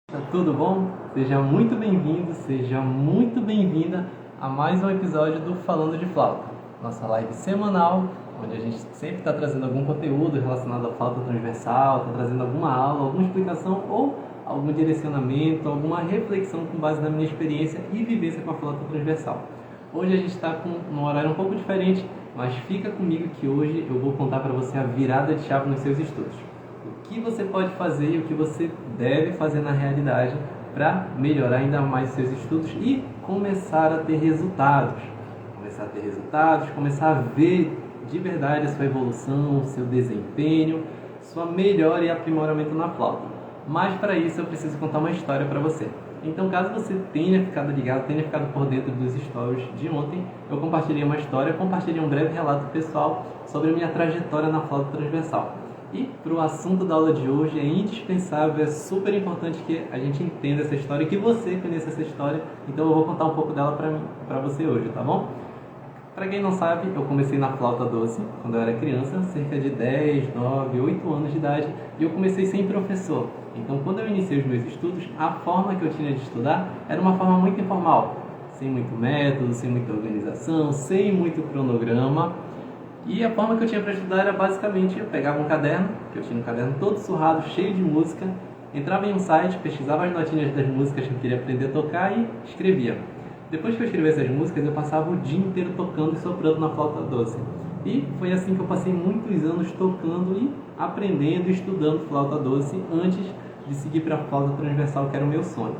Tá tudo bom? Seja muito bem-vindo, seja muito bem-vinda a mais um episódio do Falando de Flauta, nossa live semanal, onde a gente sempre está trazendo algum conteúdo relacionado à flauta transversal, está trazendo alguma aula, alguma explicação ou algum direcionamento, alguma reflexão com base na minha experiência e vivência com a flauta transversal. Hoje a gente está com um horário um pouco diferente, mas fica comigo que hoje eu vou contar para você a virada de chave nos seus estudos. O que você pode fazer e o que você deve fazer na realidade para melhorar ainda mais seus estudos e começar a ter resultados. Começar a ver de verdade a sua evolução, o seu desempenho, sua melhora e aprimoramento na flauta. Mas para isso eu preciso contar uma história para você. Então, caso você tenha ficado ligado, tenha ficado por dentro dos stories de ontem, eu compartilhei uma história, compartilhei um breve relato pessoal sobre a minha trajetória na flauta transversal. E para o assunto da aula de hoje é indispensável, é super importante que a gente entenda essa história e que você conheça essa história. Então eu vou contar um pouco dela para você hoje, tá bom? Para quem não sabe, eu comecei na flauta doce quando eu era criança, cerca de 10, 9, 8 anos de idade, e eu comecei sem professor. Então quando eu iniciei os meus estudos, a forma que eu tinha de estudar era uma forma muito informal, sem muito método, sem muita organização, sem muito cronograma. E a forma que eu tinha para estudar era basicamente, eu pegava um caderno, que eu tinha um caderno todo surrado, cheio de música, entrava em um site, pesquisava as notinhas das músicas que eu queria aprender a tocar e escrevia. Depois que eu escrevesse essas músicas, eu passava o dia inteiro tocando e soprando na flauta doce. E foi assim que eu passei muitos anos tocando e aprendendo e estudando flauta doce antes de seguir para a flauta transversal, que era o meu sonho.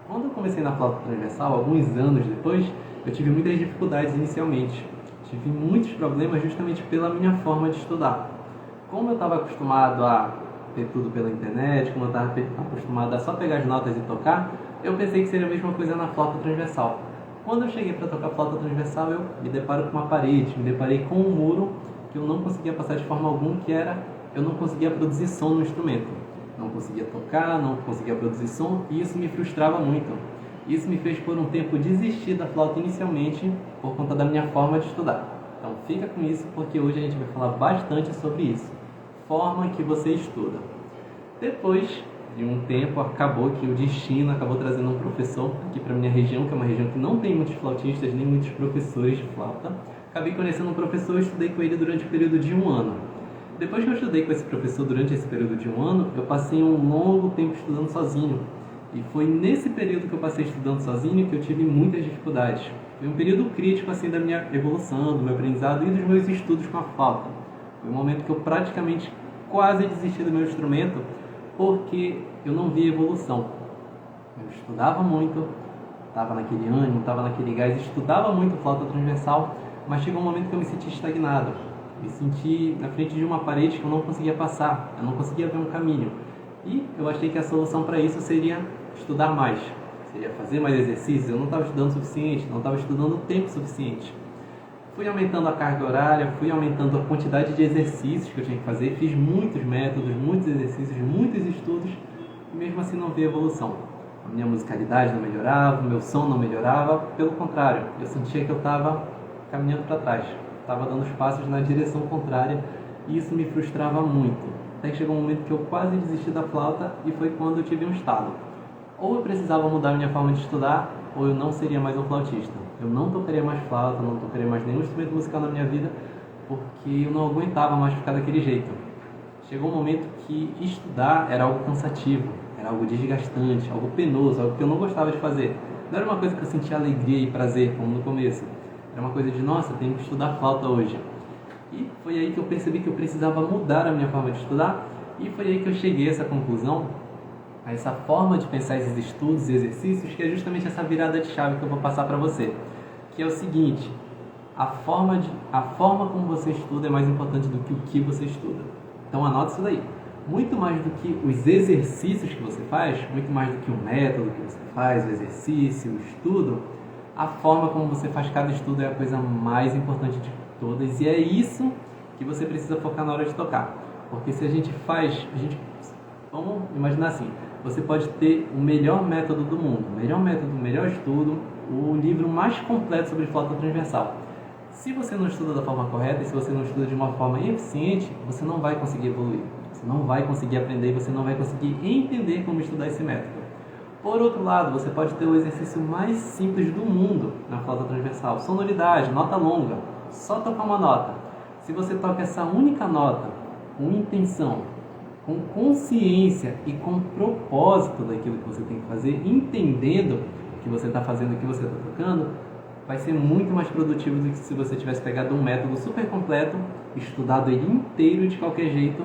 Quando eu comecei na flauta transversal, alguns anos depois, eu tive muitas dificuldades inicialmente. Tive muitos problemas justamente pela minha forma de estudar. Como eu estava acostumado a ter tudo pela internet, como eu estava acostumado a só pegar as notas e tocar, eu pensei que seria a mesma coisa na flauta transversal. Quando eu cheguei para tocar flauta transversal, eu me deparo com uma parede, me deparei com um muro que eu não conseguia passar de forma alguma, que era eu não conseguia produzir som no instrumento. Não conseguia tocar, não conseguia produzir som, e isso me frustrava muito. Isso me fez por um tempo desistir da flauta inicialmente por conta da minha forma de estudar. Então fica com isso porque hoje a gente vai falar bastante sobre isso. Forma que você estuda. Depois de um tempo acabou que o destino acabou trazendo um professor aqui para minha região, que é uma região que não tem muitos flautistas nem muitos professores de flauta. Acabei conhecendo um professor e estudei com ele durante o período de um ano. Depois que eu estudei com esse professor durante esse período de um ano, eu passei um longo tempo estudando sozinho. E foi nesse período que eu passei estudando sozinho que eu tive muitas dificuldades. Foi um período crítico assim da minha evolução, do meu aprendizado e dos meus estudos com a flauta. Foi um momento que eu praticamente quase desisti do meu instrumento porque eu não via evolução. Eu estudava muito, estava naquele ânimo, estava naquele gás, estudava muito flauta transversal, mas chegou um momento que eu me senti estagnado. Me senti na frente de uma parede que eu não conseguia passar, eu não conseguia ver um caminho. E eu achei que a solução para isso seria estudar mais, seria fazer mais exercícios. Eu não estava estudando o suficiente, não estava estudando o tempo suficiente. Fui aumentando a carga horária, fui aumentando a quantidade de exercícios que eu tinha que fazer, fiz muitos métodos, muitos exercícios, muitos estudos, e mesmo assim não vi evolução. A minha musicalidade não melhorava, o meu som não melhorava, pelo contrário, eu sentia que eu estava caminhando para trás, estava dando os passos na direção contrária, e isso me frustrava muito. Até que chegou um momento que eu quase desisti da flauta e foi quando eu tive um estalo. Ou eu precisava mudar a minha forma de estudar, ou eu não seria mais um flautista. Eu não tocaria mais flauta, não tocaria mais nenhum instrumento musical na minha vida, porque eu não aguentava mais ficar daquele jeito. Chegou um momento que estudar era algo cansativo, era algo desgastante, algo penoso, algo que eu não gostava de fazer. Não era uma coisa que eu sentia alegria e prazer, como no começo. Era uma coisa de, nossa, tenho que estudar flauta hoje. E foi aí que eu percebi que eu precisava mudar a minha forma de estudar, e foi aí que eu cheguei a essa conclusão, a essa forma de pensar esses estudos e exercícios, que é justamente essa virada de chave que eu vou passar para você, que é o seguinte: a forma como você estuda é mais importante do que o que você estuda. Então anote isso daí. Muito mais do que os exercícios que você faz, muito mais do que o método que você faz, o exercício, o estudo, a forma como você faz cada estudo é a coisa mais importante de todas, e é isso que você precisa focar na hora de tocar. Porque se a gente vamos imaginar assim, você pode ter o melhor método do mundo, o melhor estudo, o livro mais completo sobre flauta transversal. Se você não estuda da forma correta e se você não estuda de uma forma eficiente, você não vai conseguir evoluir. Você não vai conseguir aprender e você não vai conseguir entender como estudar esse método. Por outro lado, você pode ter o exercício mais simples do mundo na flauta transversal. Sonoridade, nota longa, só tocar uma nota. Se você toca essa única nota com intenção, com consciência e com propósito daquilo que você tem que fazer, entendendo o que você está fazendo, o que você está tocando, vai ser muito mais produtivo do que se você tivesse pegado um método super completo, estudado ele inteiro de qualquer jeito,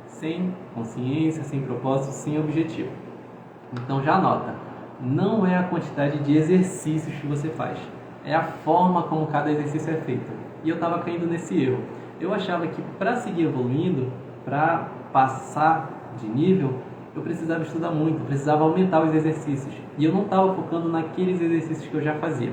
sem consciência, sem propósito, sem objetivo. Então já anota, não é a quantidade de exercícios que você faz, é a forma como cada exercício é feito. E eu estava caindo nesse erro. Eu achava que para seguir evoluindo, para passar de nível, eu precisava estudar muito, eu precisava aumentar os exercícios. E eu não estava focando naqueles exercícios que eu já fazia.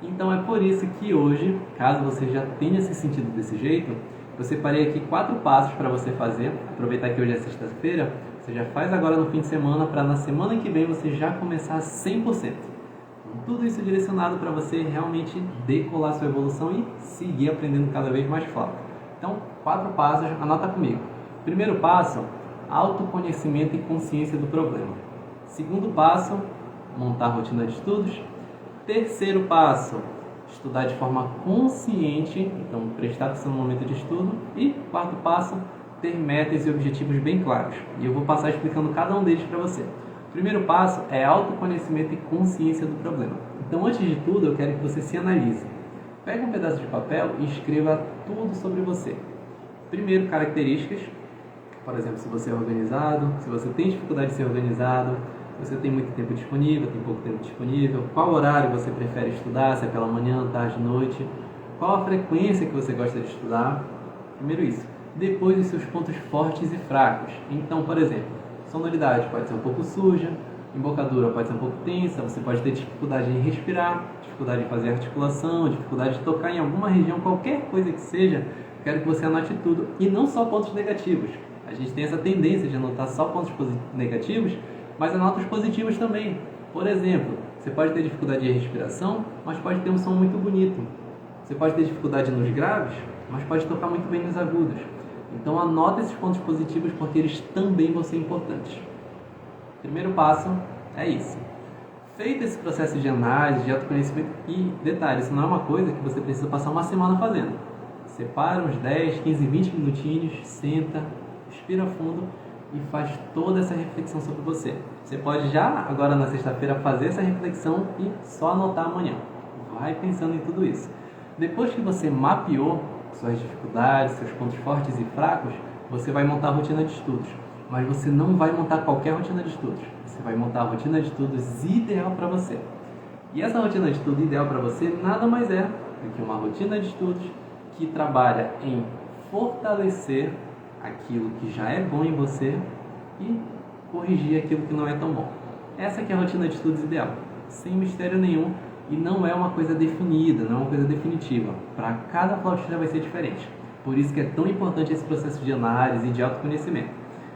Então é por isso que hoje, caso você já tenha se sentido desse jeito, eu separei aqui 4 passos para você fazer. Aproveitar que hoje é sexta-feira, você já faz agora no fim de semana, para na semana que vem você já começar 100%. Então, tudo isso direcionado para você realmente decolar sua evolução e seguir aprendendo cada vez mais flauta. Então, 4 passos, anota comigo. Primeiro passo, autoconhecimento e consciência do problema. Segundo passo, montar rotina de estudos. Terceiro passo, estudar de forma consciente, então prestar atenção no momento de estudo. E quarto passo, ter metas e objetivos bem claros. E eu vou passar explicando cada um deles para você. O primeiro passo é autoconhecimento e consciência do problema. Então, antes de tudo, eu quero que você se analise. Pega um pedaço de papel e escreva tudo sobre você. Primeiro, características. Por exemplo, se você é organizado, se você tem dificuldade de ser organizado, se você tem muito tempo disponível, tem pouco tempo disponível, qual horário você prefere estudar, se é pela manhã, tarde, noite, qual a frequência que você gosta de estudar. Primeiro isso. Depois, os seus pontos fortes e fracos. Então, por exemplo, sonoridade pode ser um pouco suja, embocadura pode ser um pouco tensa, você pode ter dificuldade em respirar, dificuldade em fazer articulação, dificuldade de tocar em alguma região, qualquer coisa que seja. Quero que você anote tudo, e não só pontos negativos. A gente tem essa tendência de anotar só pontos negativos, mas anota os positivos também. Por exemplo, você pode ter dificuldade de respiração, mas pode ter um som muito bonito. Você pode ter dificuldade nos graves, mas pode tocar muito bem nos agudos. Então anota esses pontos positivos, porque eles também vão ser importantes. Primeiro passo é isso. Feito esse processo de análise, de autoconhecimento, e detalhe, isso não é uma coisa que você precisa passar uma semana fazendo. Separa uns 10, 15, 20 minutinhos, senta, respira fundo e faz toda essa reflexão sobre você. Você pode já, agora na sexta-feira, fazer essa reflexão e só anotar amanhã. Vai pensando em tudo isso. Depois que você mapeou suas dificuldades, seus pontos fortes e fracos, você vai montar a rotina de estudos. Mas você não vai montar qualquer rotina de estudos. Você vai montar a rotina de estudos ideal para você. E essa rotina de estudo ideal para você nada mais é do que uma rotina de estudos que trabalha em fortalecer aquilo que já é bom em você e corrigir aquilo que não é tão bom. Essa que é a rotina de estudos ideal, sem mistério nenhum, e não é uma coisa definida, não é uma coisa definitiva. Para cada flautista vai ser diferente. Por isso que é tão importante esse processo de análise e de autoconhecimento.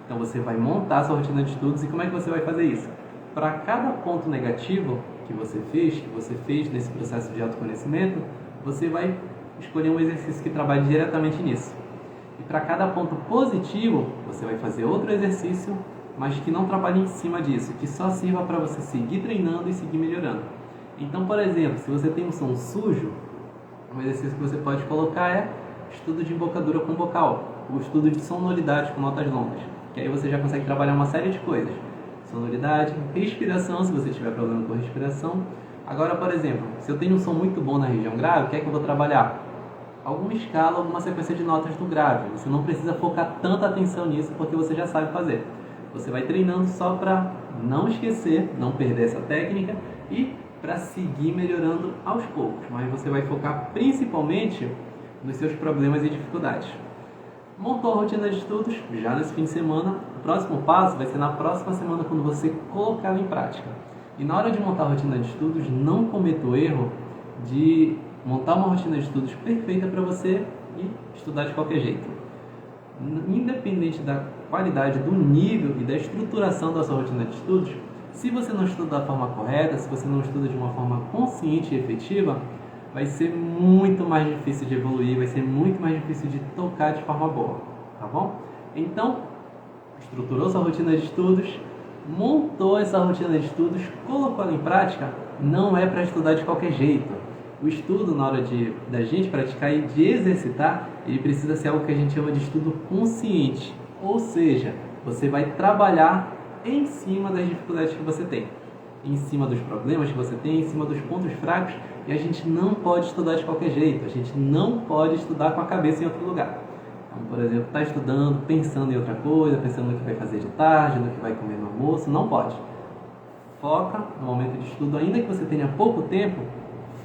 Então você vai montar a sua rotina de estudos, e como é que você vai fazer isso? Para cada ponto negativo que você fez nesse processo de autoconhecimento, você vai escolher um exercício que trabalhe diretamente nisso. E para cada ponto positivo, você vai fazer outro exercício, mas que não trabalhe em cima disso, que só sirva para você seguir treinando e seguir melhorando. Então, por exemplo, se você tem um som sujo, um exercício que você pode colocar é estudo de embocadura com vocal, o estudo de sonoridade com notas longas, que aí você já consegue trabalhar uma série de coisas. Sonoridade, respiração, se você tiver problema com respiração. Agora, por exemplo, se eu tenho um som muito bom na região grave, o que é que eu vou trabalhar? Alguma escala, alguma sequência de notas do grave. Você não precisa focar tanta atenção nisso, porque você já sabe fazer. Você vai treinando só para não esquecer, não perder essa técnica e para seguir melhorando aos poucos. Mas você vai focar principalmente nos seus problemas e dificuldades. Montou a rotina de estudos já nesse fim de semana. O próximo passo vai ser na próxima semana, quando você colocá-la em prática. E na hora de montar a rotina de estudos, não cometa o erro de montar uma rotina de estudos perfeita para você e estudar de qualquer jeito. Independente da qualidade, do nível e da estruturação da sua rotina de estudos, se você não estuda da forma correta, se você não estuda de uma forma consciente e efetiva, vai ser muito mais difícil de evoluir, vai ser muito mais difícil de tocar de forma boa, tá bom? Então, estruturou sua rotina de estudos, montou essa rotina de estudos, colocou ela em prática, não é para estudar de qualquer jeito. O estudo, na hora da gente praticar e de exercitar, ele precisa ser algo que a gente chama de estudo consciente. Ou seja, você vai trabalhar em cima das dificuldades que você tem, em cima dos problemas que você tem, em cima dos pontos fracos, e a gente não pode estudar de qualquer jeito, a gente não pode estudar com a cabeça em outro lugar. Então, por exemplo, está estudando, pensando em outra coisa, pensando no que vai fazer de tarde, no que vai comer no almoço, não pode. Foca no momento de estudo, ainda que você tenha pouco tempo,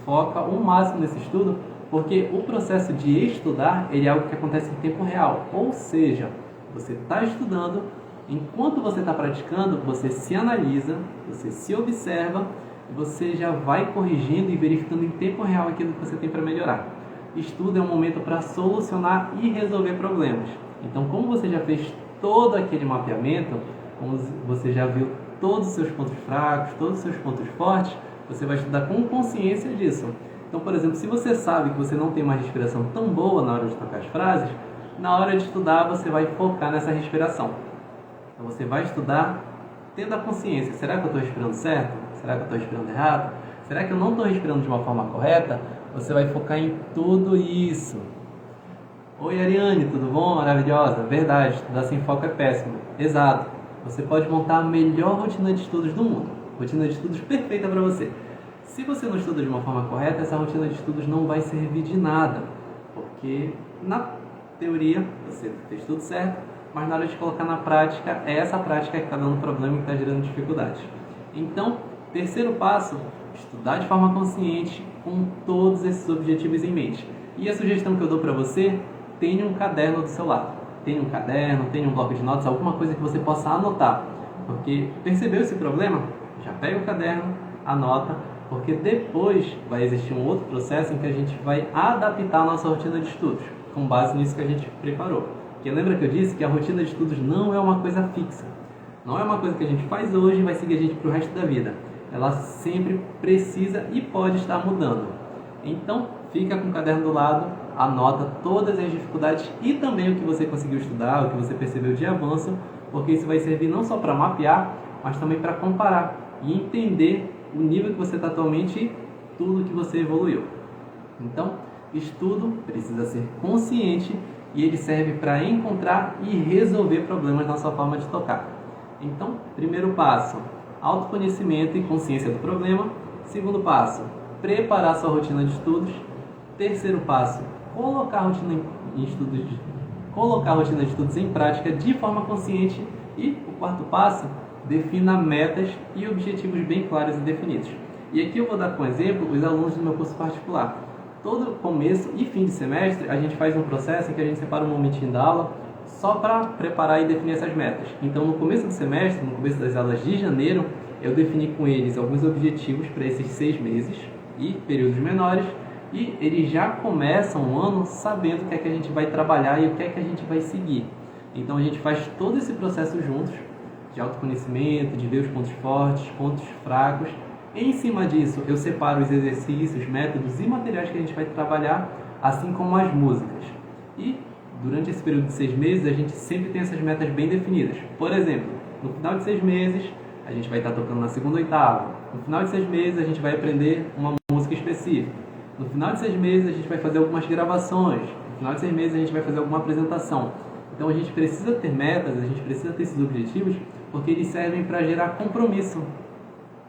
foca o máximo nesse estudo, porque o processo de estudar ele é algo que acontece em tempo real, ou seja, você está estudando, enquanto você está praticando, você se analisa, você se observa, e você já vai corrigindo e verificando em tempo real aquilo que você tem para melhorar. Estudo é um momento para solucionar e resolver problemas. Então, como você já fez todo aquele mapeamento, como você já viu todos os seus pontos fracos, todos os seus pontos fortes, você vai estudar com consciência disso. Então, por exemplo, se você sabe que você não tem uma respiração tão boa na hora de tocar as frases, na hora de estudar você vai focar nessa respiração. Então, você vai estudar tendo a consciência. Será que eu estou respirando certo? Será que eu estou respirando errado? Será que eu não estou respirando de uma forma correta? Você vai focar em tudo isso. Oi, Ariane, tudo bom? Maravilhosa. Verdade, estudar sem foco é péssimo. Exato. Você pode montar a melhor rotina de estudos do mundo. Rotina de estudos perfeita para você. Se você não estuda de uma forma correta, essa rotina de estudos não vai servir de nada. Porque na teoria você fez tudo certo, mas na hora de colocar na prática, é essa prática que está dando problema e que está gerando dificuldade. Então, terceiro passo, estudar de forma consciente com todos esses objetivos em mente. E a sugestão que eu dou para você, tenha um caderno do seu lado. Tenha um caderno, tenha um bloco de notas, alguma coisa que você possa anotar. Porque percebeu esse problema? Já pega o caderno, anota, porque depois vai existir um outro processo em que a gente vai adaptar a nossa rotina de estudos, com base nisso que a gente preparou. Porque lembra que eu disse que a rotina de estudos não é uma coisa fixa. Não é uma coisa que a gente faz hoje e vai seguir a gente para o resto da vida. Ela sempre precisa e pode estar mudando. Então, fica com o caderno do lado, anota todas as dificuldades e também o que você conseguiu estudar, o que você percebeu de avanço, porque isso vai servir não só para mapear, mas também para comparar e entender o nível que você está atualmente e tudo que você evoluiu. Então, estudo precisa ser consciente e ele serve para encontrar e resolver problemas na sua forma de tocar. Então, primeiro passo, autoconhecimento e consciência do problema. Segundo passo, preparar sua rotina de estudos. Terceiro passo, colocar a rotina de estudos em prática de forma consciente. E o quarto passo, defina metas e objetivos bem claros e definidos. E aqui eu vou dar como exemplo os alunos do meu curso particular. Todo começo e fim de semestre a gente faz um processo em que a gente separa um momentinho da aula só para preparar e definir essas metas. Então, no começo do semestre, no começo das aulas de janeiro, eu defini com eles alguns objetivos para esses 6 meses e períodos menores, e eles já começam o ano sabendo o que é que a gente vai trabalhar e o que é que a gente vai seguir. Então, a gente faz todo esse processo juntos, de autoconhecimento, de ver os pontos fortes, pontos fracos. Em cima disso, eu separo os exercícios, métodos e materiais que a gente vai trabalhar, assim como as músicas. E durante esse período de 6 meses, a gente sempre tem essas metas bem definidas. Por exemplo, no final de 6 meses, a gente vai estar tocando na segunda oitava. No final de 6 meses, a gente vai aprender uma música específica. No final de 6 meses, a gente vai fazer algumas gravações. No final de 6 meses, a gente vai fazer alguma apresentação. Então, a gente precisa ter metas, a gente precisa ter esses objetivos, porque eles servem para gerar compromisso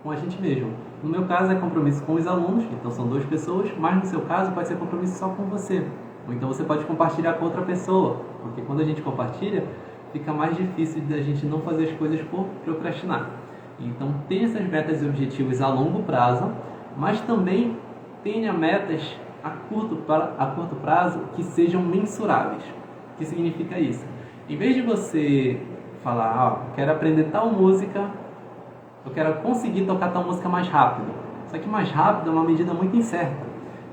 com a gente mesmo. No meu caso, é compromisso com os alunos, então são 2 pessoas, mas no seu caso, pode ser compromisso só com você. Ou então você pode compartilhar com outra pessoa, porque quando a gente compartilha, fica mais difícil da gente não fazer as coisas por procrastinar. Então, tenha essas metas e objetivos a longo prazo, mas também tenha metas a curto prazo que sejam mensuráveis. O que significa isso? Em vez de você falar, eu quero aprender tal música, eu quero conseguir tocar tal música mais rápido. Só que mais rápido é uma medida muito incerta.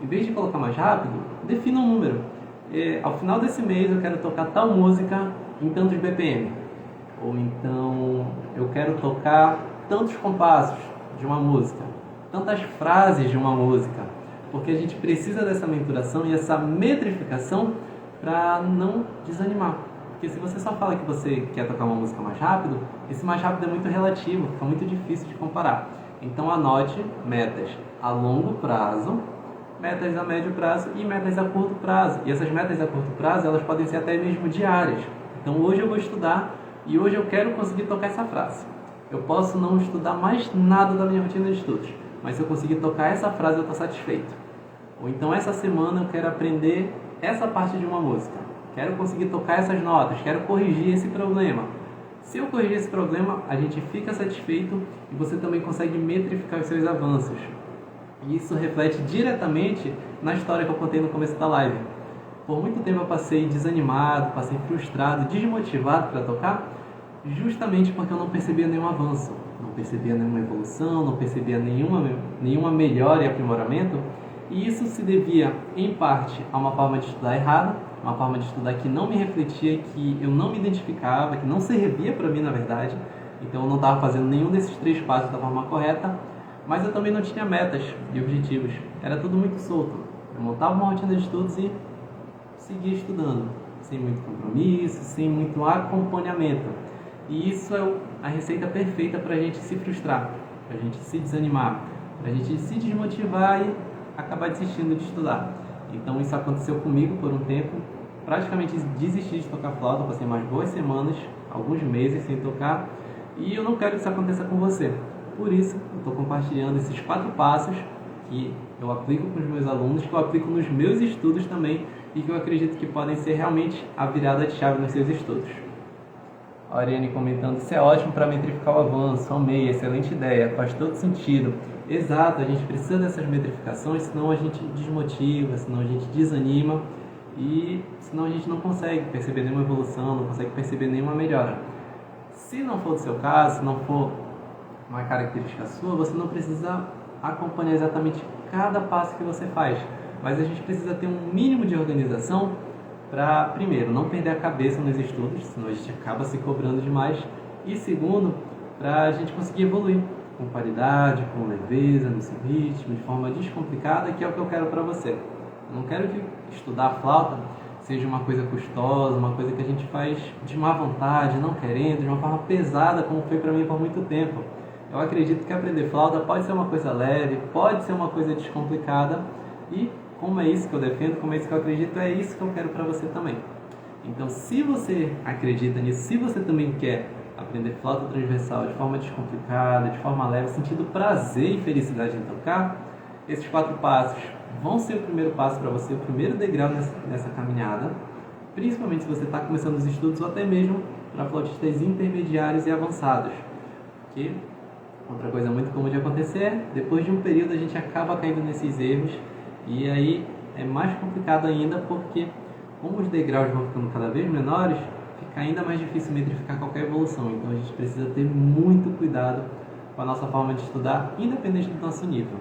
Em vez de colocar mais rápido, defina um número. Ao final desse mês eu quero tocar tal música em tantos BPM. Ou então eu quero tocar tantos compassos de uma música, tantas frases de uma música. Porque a gente precisa dessa menturação e essa metrificação para não desanimar. Porque se você só fala que você quer tocar uma música mais rápido, esse mais rápido é muito relativo, fica muito difícil de comparar. Então anote metas a longo prazo, metas a médio prazo e metas a curto prazo. E essas metas a curto prazo, elas podem ser até mesmo diárias. Então hoje eu vou estudar e hoje eu quero conseguir tocar essa frase. Eu posso não estudar mais nada da minha rotina de estudos, mas se eu conseguir tocar essa frase eu estou satisfeito. Ou então essa semana eu quero aprender essa parte de uma música. Quero conseguir tocar essas notas, quero corrigir esse problema. Se eu corrigir esse problema, a gente fica satisfeito e você também consegue metrificar os seus avanços. E isso reflete diretamente na história que eu contei no começo da live. Por muito tempo eu passei desanimado, passei frustrado, desmotivado para tocar, justamente porque eu não percebia nenhum avanço, não percebia nenhuma evolução, não percebia nenhuma melhora e aprimoramento. E isso se devia, em parte, a uma forma de estudar errada, uma forma de estudar que não me refletia, que eu não me identificava, que não servia para mim, na verdade. Então eu não estava fazendo nenhum desses 3 passos da forma correta, mas eu também não tinha metas e objetivos. Era tudo muito solto. Eu montava uma rotina de estudos e seguia estudando, sem muito compromisso, sem muito acompanhamento. E isso é a receita perfeita para a gente se frustrar, para a gente se desanimar, para a gente se desmotivar e acabar desistindo de estudar. Então isso aconteceu comigo por um tempo, praticamente desisti de tocar flauta, passei mais 2 semanas, alguns meses sem tocar, e eu não quero que isso aconteça com você. Por isso, eu estou compartilhando esses 4 passos que eu aplico com os meus alunos, que eu aplico nos meus estudos também, e que eu acredito que podem ser realmente a virada de chave nos seus estudos. A Ariane comentando, isso é ótimo para metrificar o avanço, amei, excelente ideia, faz todo sentido. Exato, a gente precisa dessas metrificações, senão a gente desmotiva, senão a gente desanima e senão a gente não consegue perceber nenhuma evolução, não consegue perceber nenhuma melhora. Se não for o seu caso, se não for uma característica sua, você não precisa acompanhar exatamente cada passo que você faz, mas a gente precisa ter um mínimo de organização para, primeiro, não perder a cabeça nos estudos, senão a gente acaba se cobrando demais, e segundo, para a gente conseguir evoluir com qualidade, com leveza, no seu ritmo, de forma descomplicada, que é o que eu quero para você. Eu não quero que estudar flauta seja uma coisa custosa, uma coisa que a gente faz de má vontade, não querendo, de uma forma pesada, como foi para mim por muito tempo. Eu acredito que aprender flauta pode ser uma coisa leve, pode ser uma coisa descomplicada, e como é isso que eu defendo, como é isso que eu acredito, é isso que eu quero para você também. Então, se você acredita nisso, se você também quer aprender flauta transversal de forma descomplicada, de forma leve, sentindo prazer e felicidade em tocar, esses 4 passos vão ser o primeiro passo para você, o primeiro degrau nessa caminhada, principalmente se você está começando os estudos ou até mesmo para flautistas intermediários e avançados. Porque outra coisa muito comum de acontecer é, depois de um período a gente acaba caindo nesses erros e aí é mais complicado ainda porque, como os degraus vão ficando cada vez menores, fica ainda mais difícil metrificar qualquer evolução. Então a gente precisa ter muito cuidado com a nossa forma de estudar, independente do nosso nível.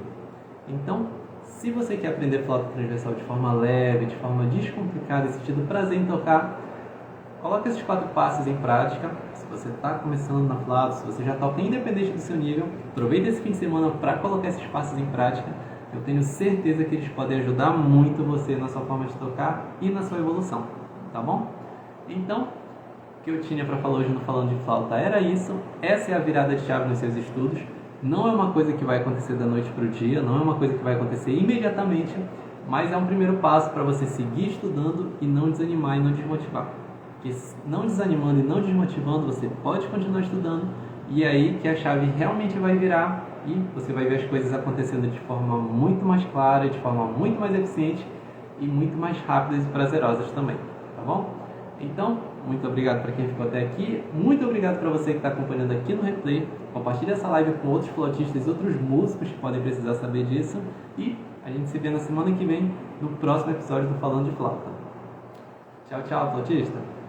Então, se você quer aprender flauta transversal de forma leve, de forma descomplicada, sentindo prazer em tocar, coloque esses 4 passos em prática. Se você está começando na flauta, se você já toca independente do seu nível, aproveite esse fim de semana para colocar esses passos em prática. Eu tenho certeza que eles podem ajudar muito você na sua forma de tocar e na sua evolução, tá bom? Então, o que eu tinha para falar hoje no Falando de Flauta era isso. Essa é a virada de chave nos seus estudos. Não é uma coisa que vai acontecer da noite para o dia, não é uma coisa que vai acontecer imediatamente, mas é um primeiro passo para você seguir estudando e não desanimar e não desmotivar. Porque não desanimando e não desmotivando, você pode continuar estudando e é aí que a chave realmente vai virar e você vai ver as coisas acontecendo de forma muito mais clara, de forma muito mais eficiente e muito mais rápidas e prazerosas também, tá bom? Então, muito obrigado para quem ficou até aqui, muito obrigado para você que está acompanhando aqui no replay, compartilhe essa live com outros flautistas e outros músicos que podem precisar saber disso e a gente se vê na semana que vem no próximo episódio do Falando de Flauta. Tchau, tchau, flautista!